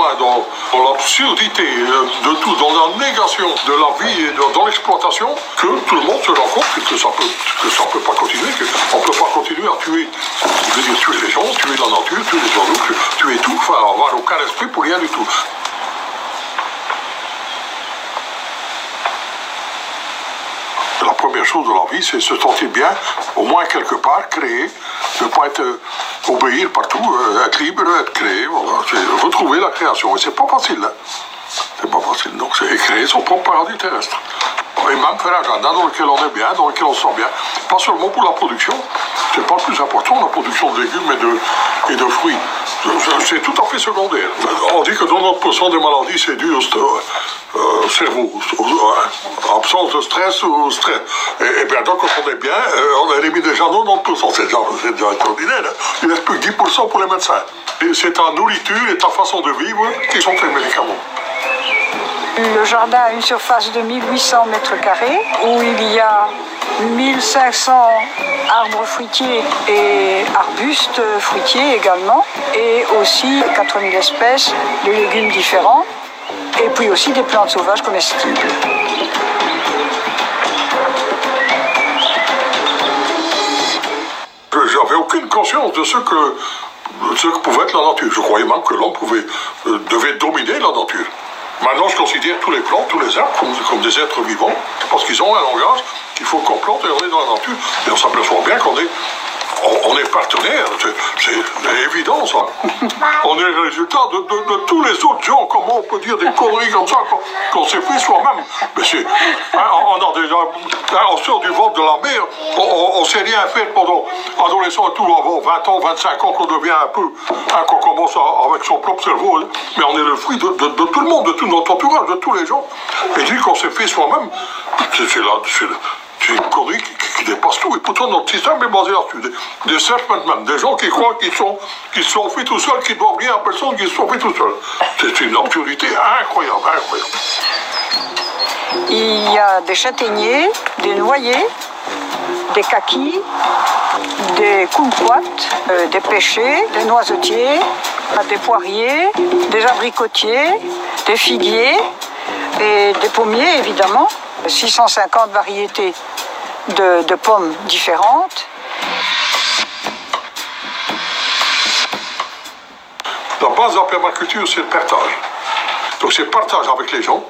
loin dans l'absurdité de tout, dans la négation de la vie et dans l'exploitation, que tout le monde se rend compte que ça peut pas continuer, qu'on ne peut pas continuer à tuer. Je veux dire, tuer les gens, tuer la nature, tuer les oiseaux, tuer tout, enfin avoir aucun respect pour rien du tout. La première chose de la vie, c'est se sentir bien, au moins quelque part, créer, ne pas obéir partout, être libre, être créé, voilà, c'est retrouver la création. Et c'est pas facile, hein. C'est pas facile. Donc c'est créer son propre paradis terrestre. Et même faire un jardin dans lequel on est bien, dans lequel on se sent bien. Pas seulement pour la production, c'est pas le plus important, la production de légumes et de fruits. C'est tout à fait secondaire. On dit que 90% des maladies, c'est dû au cerveau, absence de stress ou stress. Et bien donc, quand on est bien, on élimine déjà 90%. C'est déjà extraordinaire. Hein. Il ne reste plus que 10% pour les médecins. Et c'est ta nourriture et ta façon de vivre qui sont les médicaments. Le jardin a une surface de 1800 mètres carrés où il y a 1500 arbres fruitiers et arbustes fruitiers également, et aussi 4000 espèces de légumes différents, et puis aussi des plantes sauvages comestibles. J'avais aucune conscience de ce que pouvait être la nature. Je croyais même que l'homme devait dominer la nature. Maintenant, je considère tous les plantes, tous les arbres comme des êtres vivants, parce qu'ils ont un langage qu'il faut qu'on plante et on est dans la nature. Et on s'aperçoit bien qu'on est partenaires, c'est évident ça. On est le résultat de tous les autres gens, comment on peut dire des conneries comme ça qu'on s'est fait soi-même. Mais c'est, hein, on a déjà, on sort du ventre de la mer, on sait rien faire pendant adolescent et tout, avant 20 ans, 25 ans qu'on devient un peu, hein, qu'on commence avec son propre cerveau, hein. Mais on est le fruit de tout le monde, de tout notre entourage, de tous les gens. Et dire qu'on s'est fait soi-même, c'est une connerie qui dépasse tout. Et pourtant, notre système est basé là-dessus. Des self-made, des gens qui croient qu'ils se sont faits tout seuls, qu'ils ne doivent rien à personne, qu'ils se sont faits tout seuls. C'est une absurdité incroyable, incroyable. Il y a des châtaigniers, des noyers, des kakis, des kumquats, des pêchers, des noisetiers, des poiriers, des abricotiers, des figuiers et des pommiers, évidemment. 650 variétés de pommes différentes. La base de la permaculture, c'est le partage. Donc c'est partage avec les gens,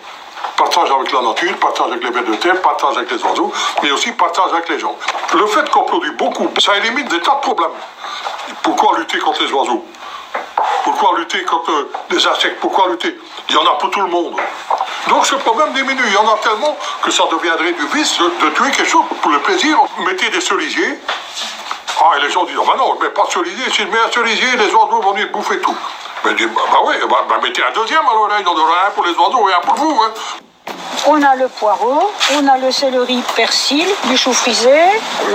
partage avec la nature, partage avec les vers de terre, partage avec les oiseaux, mais aussi partage avec les gens. Le fait qu'on produit beaucoup, ça élimine des tas de problèmes. Pourquoi lutter contre les oiseaux? Pourquoi lutter contre les insectes? Pourquoi lutter? Il y en a pour tout le monde. Donc ce problème diminue. Il y en a tellement que ça deviendrait du vice de tuer quelque chose pour le plaisir. Mettez des cerisiers. Ah, et les gens disent, oh, ben non, mais pas de cerisier. Si je mets un cerisier, les oiseaux vont venir bouffer tout. Ben, oui, mettez un deuxième alors, là, il y en aura un pour les oiseaux et un pour vous. Hein. On a le poireau, on a le céleri persil, du chou frisé,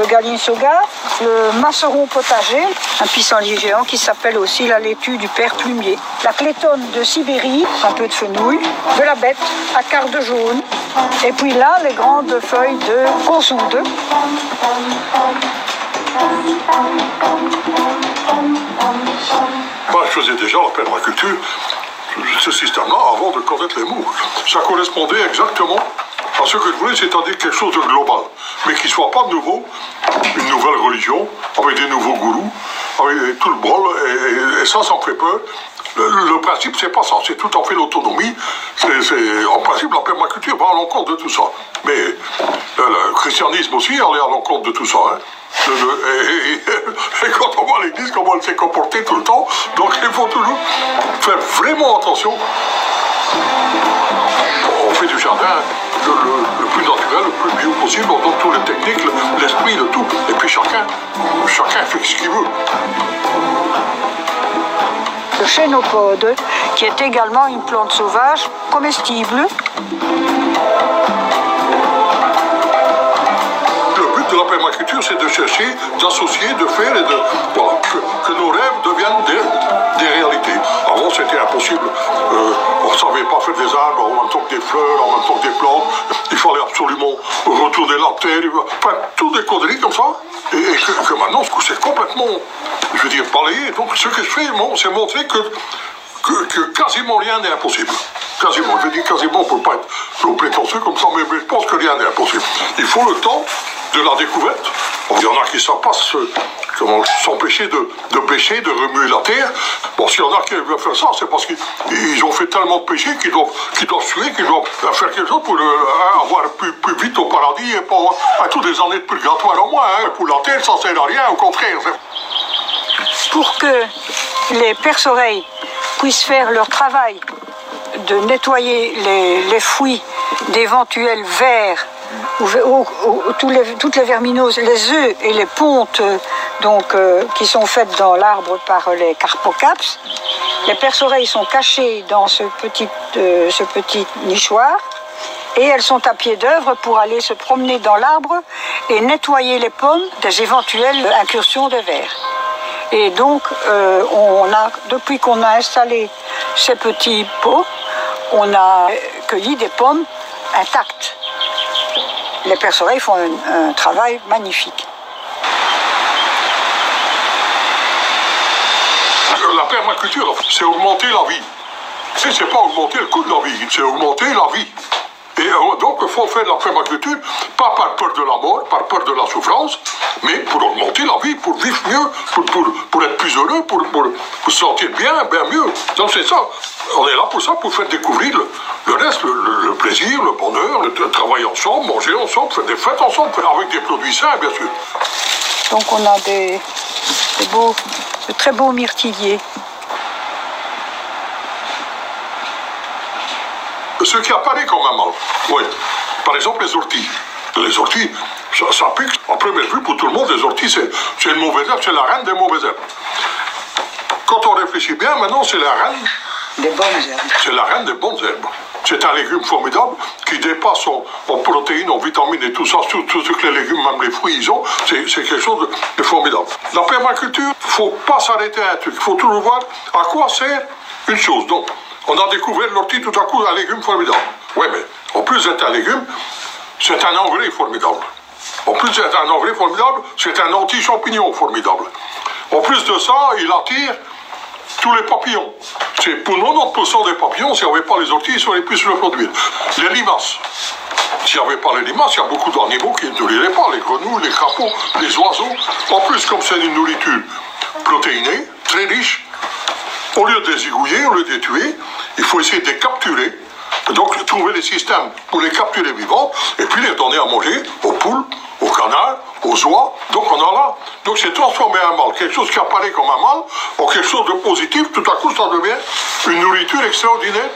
le galinsoga, le masseron potager, un pissenlit géant qui s'appelle aussi la laitue du père plumier, la clétonne de Sibérie, un peu de fenouil, de la bête à carde jaune, et puis là, les grandes feuilles de consoude. Moi, je faisais déjà la permaculture. Ce système-là, avant de connaître les mots, ça correspondait exactement à ce que je voulais, c'est-à-dire quelque chose de global, mais qui ne soit pas de nouveau une nouvelle religion, avec des nouveaux gourous, avec tout le bol, et ça me fait peur. Le principe, c'est pas ça, c'est tout à fait l'autonomie. En principe, la permaculture va à l'encontre de tout ça. Mais le christianisme aussi allait à l'encontre de tout ça. Hein. Et quand on voit l'église, comment elle s'est comportée tout le temps, donc il faut toujours faire vraiment attention. On fait du jardin le plus naturel, le plus bio possible, on donne toutes les techniques, l'esprit, le tout. Et puis chacun fait ce qu'il veut. Le chénopode, qui est également une plante sauvage comestible. Le but de la permaculture, c'est de chercher, d'associer, de faire et voilà, que nos rêves deviennent des réalités. Avant, c'était impossible. On ne savait pas faire des arbres en même temps que des fleurs, en même temps que des plantes. Il fallait absolument retourner la terre. Enfin, toutes des conneries comme ça. Et que maintenant, c'est complètement, je veux dire, balayé. Donc, ce que je fais, c'est montrer que que quasiment rien n'est impossible. Quasiment, je dis quasiment pour ne pas être trop prétentieux comme ça, mais je pense que rien n'est impossible. Il faut le temps de la découverte. Il y en a qui s'en passent, comment s'empêcher de pêcher, de remuer la terre. Bon, s'il y en a qui veulent faire ça, c'est parce qu'ils ont fait tellement de péchés qu'ils doivent suer, qu'ils doivent faire quelque chose pour avoir plus vite au paradis et pas à toutes des années de purgatoire au moins. Hein. Pour la terre, ça ne sert à rien, au contraire. Pour que les perce-oreilles puissent faire leur travail de nettoyer les fouilles d'éventuels vers, toutes les verminoses, les œufs et les pontes qui sont faites dans l'arbre par les carpocaps. Les perce-oreilles sont cachées dans ce petit nichoir et elles sont à pied d'œuvre pour aller se promener dans l'arbre et nettoyer les pommes des éventuelles incursions de vers. Et donc, depuis qu'on a installé ces petits pots, on a cueilli des pommes intactes. Les perce-oreilles font un travail magnifique. La permaculture, c'est augmenter la vie. C'est pas augmenter le coût de la vie, c'est augmenter la vie. Et donc, il faut faire de la permaculture, pas par peur de la mort, par peur de la souffrance, mais pour augmenter la vie, pour vivre mieux, pour être plus heureux, pour se sentir bien mieux. Donc c'est ça. On est là pour ça, pour faire découvrir le reste, le plaisir, le bonheur, le travail ensemble, manger ensemble, faire des fêtes ensemble, avec des produits sains, bien sûr. Donc on a de très beaux myrtilliers. Ce qui apparaît comme un mal, oui. Par exemple, les orties. Les orties, ça pique. À première vue, pour tout le monde, les orties, c'est une mauvaise herbe, c'est la reine des mauvaises herbes. Quand on réfléchit bien, maintenant, c'est la reine des bonnes herbes. C'est la reine des bonnes herbes. C'est un légume formidable qui dépasse en protéines, en vitamines et tout ça, tout ce que les légumes, même les fruits, ils ont. C'est quelque chose de formidable. La permaculture, il ne faut pas s'arrêter à un truc. Il faut toujours voir à quoi sert une chose. Donc, on a découvert l'ortie, tout à coup, un légume formidable. Oui, mais en plus d'être un légume, c'est un engrais formidable. En plus d'être un engrais formidable, c'est un anti-champignon formidable. En plus de ça, il attire tous les papillons. C'est pour 90% des papillons, s'il n'y avait pas les orties, ils seraient plus se reproduire. Les limaces. S'il n'y avait pas les limaces, il y a beaucoup d'animaux qui ne nourriraient pas. Les grenouilles, les crapauds, les oiseaux. En plus, comme c'est une nourriture protéinée, très riche, au lieu de les zigouiller, au lieu de les tuer, il faut essayer de les capturer. Donc, trouver les systèmes pour les capturer vivants et puis les donner à manger aux poules, aux canards, aux oies. Donc, on a là. Donc, c'est transformer un mal. Quelque chose qui apparaît comme un mal en quelque chose de positif. Tout à coup, ça devient une nourriture extraordinaire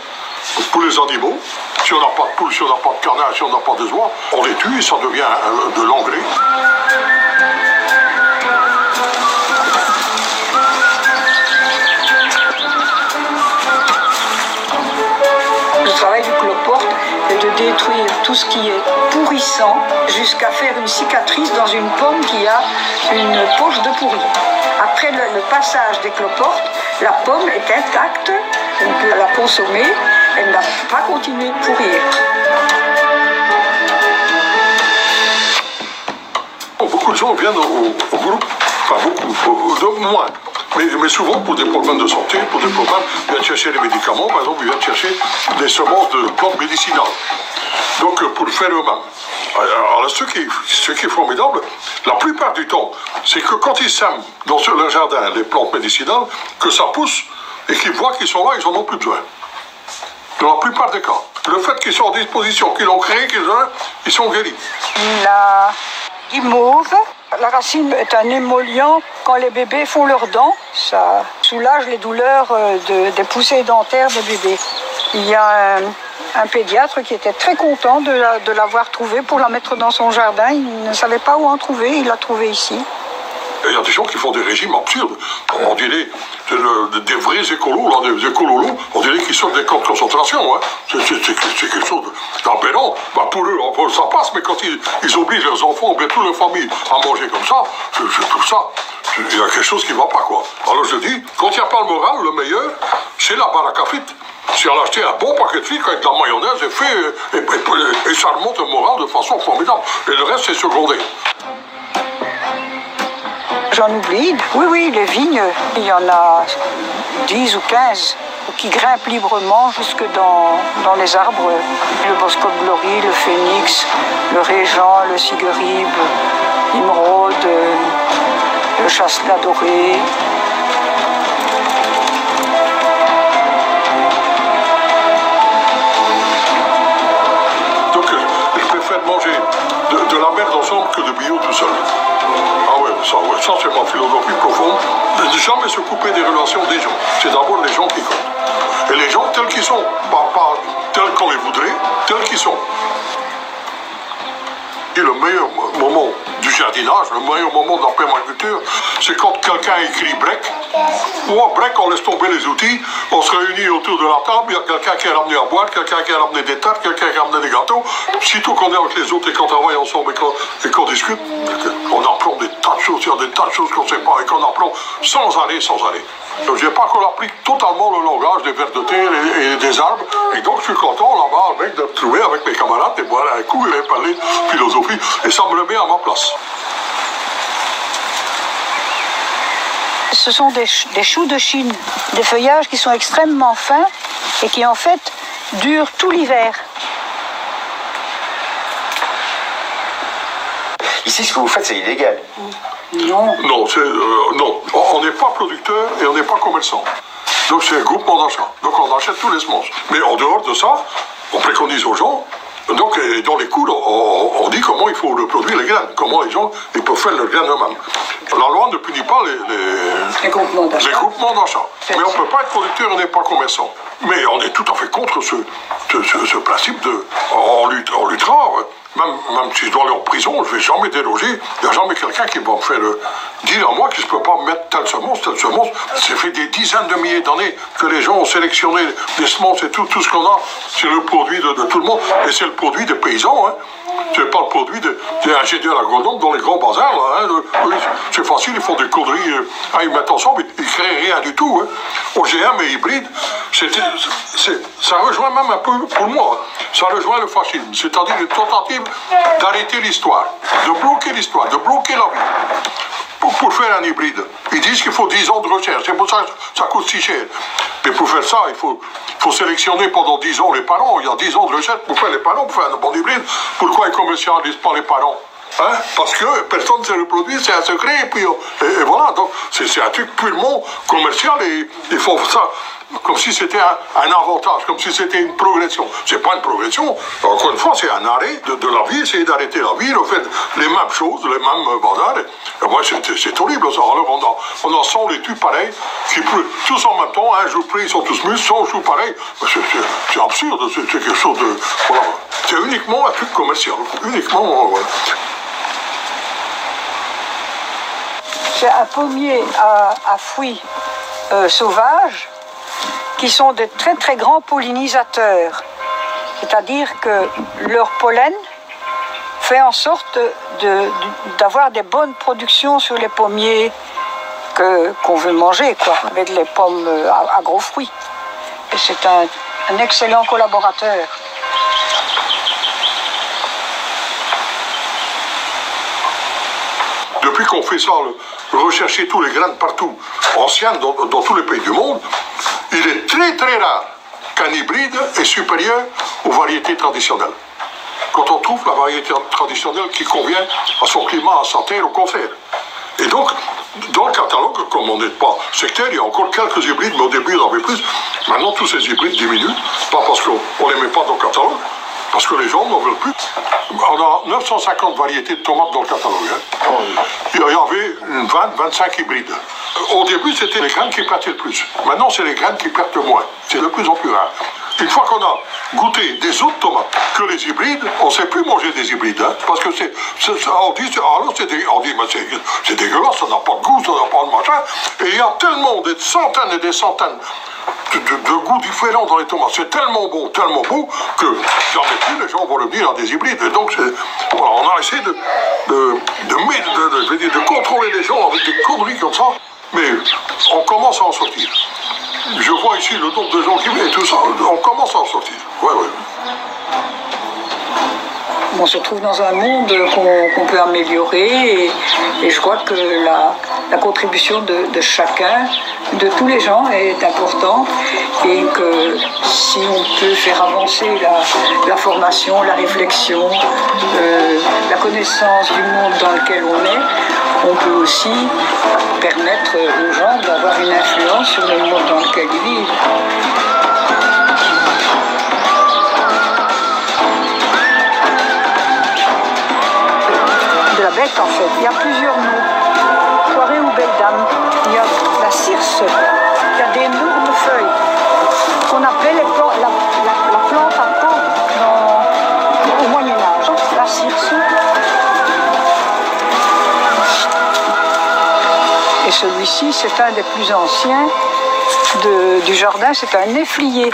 pour les animaux. Si on n'a pas de poules, si on n'a pas de canards, si on n'a pas de oies, on les tue et ça devient de l'engrais. Le travail du cloporte est de détruire tout ce qui est pourrissant jusqu'à faire une cicatrice dans une pomme qui a une poche de pourri. Après le passage des cloportes, la pomme est intacte, on peut la consommer, elle n'a pas continué de pourrir. Beaucoup de gens viennent au groupe, enfin beaucoup, moins. Mais souvent pour des problèmes de santé, pour des problèmes, ils viennent chercher des médicaments, par exemple, ils viennent chercher des semences de plantes médicinales. Donc pour le faire eux-mêmes. Alors ce qui est formidable, la plupart du temps, c'est que quand ils sèment dans leur jardin les plantes médicinales, que ça pousse et qu'ils voient qu'ils sont là, ils n'en ont plus besoin. Dans la plupart des cas. Le fait qu'ils sont en disposition, qu'ils l'ont créé, ils sont guéris. La guimauve. La racine est un émollient quand les bébés font leurs dents. Ça soulage les douleurs des poussées dentaires des bébés. Il y a un pédiatre qui était très content de l'avoir trouvée pour la mettre dans son jardin. Il ne savait pas où en trouver, il l'a trouvée ici. Il y a des gens qui font des régimes absurdes. On dirait des vrais écolos, là, des écololos, on dirait qu'ils sortent des camps de concentration. Hein. C'est quelque chose d'aberrant. Ben pour eux, ça passe, mais quand ils obligent leurs enfants, bien toute leur famille, à manger comme ça, je trouve ça. Il y a quelque chose qui ne va pas, quoi. Alors je dis, quand il n'y a pas le moral, le meilleur, c'est la baraque à frites. Si on a acheté un bon paquet de frites avec de la mayonnaise et fait, et ça remonte le moral de façon formidable. Et le reste, c'est secondaire. J'en oublie. Oui, les vignes, il y en a 10 ou 15 qui grimpent librement jusque dans les arbres. Le Boscode Glory, le Phénix, le Régent, le Sigeribe, l'Émeraude, le Chasselas doré. Donc je préfère manger de la merde ensemble que de bio tout seul. Ah ouais, ça c'est ma philosophie profonde. Ne jamais se couper des relations des gens. C'est d'abord les gens qui comptent. Et les gens tels qu'ils sont, pas tels qu'on les voudrait, tels qu'ils sont. Et le meilleur moment du jardinage, le meilleur moment de la permaculture, c'est quand quelqu'un écrit break. Ou break, on laisse tomber les outils, on se réunit autour de la table, il y a quelqu'un qui a ramené à boire, quelqu'un qui a ramené des tartes, quelqu'un qui a ramené des gâteaux. Sitôt qu'on est avec les autres et qu'on travaille ensemble et qu'on discute, on apprend des tas de choses, il y a des tas de choses qu'on ne sait pas et qu'on apprend sans arrêt. Donc je n'ai pas encore appris totalement le langage des vers de terre et des arbres. Et donc je suis content là-bas de me trouver avec mes camarades et boire un coup et parler philosophie. Et ça me remet à ma place. Ce sont des choux de Chine, des feuillages qui sont extrêmement fins et qui en fait durent tout l'hiver. Ici, ce que vous faites, c'est illégal. Non. Non, non. On n'est pas producteur et on n'est pas commerçant. Donc c'est un groupement d'achat. Donc on achète tous les semences. Mais en dehors de ça, on préconise aux gens. Donc dans les cours, on dit comment il faut reproduire les graines, comment les gens ils peuvent faire leurs graines eux-mêmes. La loi ne punit pas les groupements d'achat. Mais on ne peut pas être producteur, on n'est pas commerçant. Mais on est tout à fait contre ce principe de... On luttera. Même si je dois aller en prison, je ne vais jamais déloger. Il n'y a jamais quelqu'un qui va me faire dire à moi que je ne peux pas mettre telle semence. Ça fait des dizaines de milliers d'années que les gens ont sélectionné des semences et tout ce qu'on a. C'est le produit de tout le monde. Et c'est le produit des paysans. Hein. C'est pas le produit des ingénieurs agronomes dans les grands bazars. Là, hein. C'est facile, ils font des conneries. Ils mettent ensemble, ils ne créent rien du tout. Hein. OGM et hybride, ça rejoint même un peu, pour moi, ça rejoint le fascisme. C'est-à-dire une tentative d'arrêter l'histoire, de bloquer l'histoire, de bloquer la vie. Pour faire un hybride, ils disent qu'il faut 10 ans de recherche, c'est pour ça que ça coûte si cher. Mais pour faire ça, il faut sélectionner pendant 10 ans les parents. Il y a 10 ans de recherche pour faire les parents, pour faire un bon hybride. Pourquoi ils ne commercialisent pas les parents? Hein? Parce que personne ne se reproduit, c'est un secret, et puis et voilà, donc c'est un truc purement commercial et il faut ça comme si c'était un avantage, comme si c'était une progression. C'est pas une progression, encore une fois, c'est un arrêt de la vie, essayer d'arrêter la vie, de faire les mêmes choses, les mêmes bazars. Et moi, c'est horrible ça. Alors on en sent les tues pareils, qui tous en même temps, un jour pris, ils sont tous mus, 100 jours pareils. C'est absurde, c'est quelque chose de... Voilà. C'est uniquement un truc commercial, uniquement... Voilà. C'est un pommier à fruits sauvages qui sont de très très grands pollinisateurs. C'est-à-dire que leur pollen fait en sorte d'avoir des bonnes productions sur les pommiers qu'on veut manger, quoi, avec les pommes à gros fruits. Et c'est un excellent collaborateur. Depuis qu'on fait ça, rechercher tous les graines partout, anciennes dans tous les pays du monde, il est très très rare qu'un hybride est supérieur aux variétés traditionnelles. Quand on trouve la variété traditionnelle qui convient à son climat, à sa terre, au contraire. Et donc, dans le catalogue, comme on n'est pas sectaire, il y a encore quelques hybrides, mais au début il y en avait plus. Maintenant, tous ces hybrides diminuent, pas parce qu'on ne les met pas dans le catalogue, parce que les gens n'en veulent plus. On a 950 variétés de tomates dans le catalogue. Hein. Il y avait 20-25 hybrides. Au début, c'était les graines qui perdaient le plus. Maintenant, c'est les graines qui perdent le moins. C'est de plus en plus rare. Une fois qu'on a goûté des autres tomates que les hybrides, on ne sait plus manger des hybrides. Hein, parce que on dit, mais c'est dégueulasse, ça n'a pas de goût, ça n'a pas de machin. Et il y a tellement des centaines et des centaines de goûts différents dans les tomates. C'est tellement bon que jamais plus les gens vont revenir à des hybrides. Et donc, voilà, on a essayé de contrôler les gens avec des conneries comme ça. Mais on commence à en sortir. Je vois ici le nombre de gens qui viennent et tout ça. On commence à en sortir. Ouais. On se trouve dans un monde qu'on peut améliorer et je crois que la contribution de chacun de tous les gens est importante et que si on peut faire avancer la formation, la réflexion, la connaissance du monde dans lequel on est, on peut aussi permettre aux gens d'avoir une influence sur le monde dans lequel ils vivent. De la bête en fait, il y a plusieurs mots. Soirée ou belle dame, il y a la circe, qui a d'énormes feuilles, qu'on appelait la plante à peau au Moyen-Âge, la circe. Et celui-ci, c'est un des plus anciens du jardin, c'est un néflier.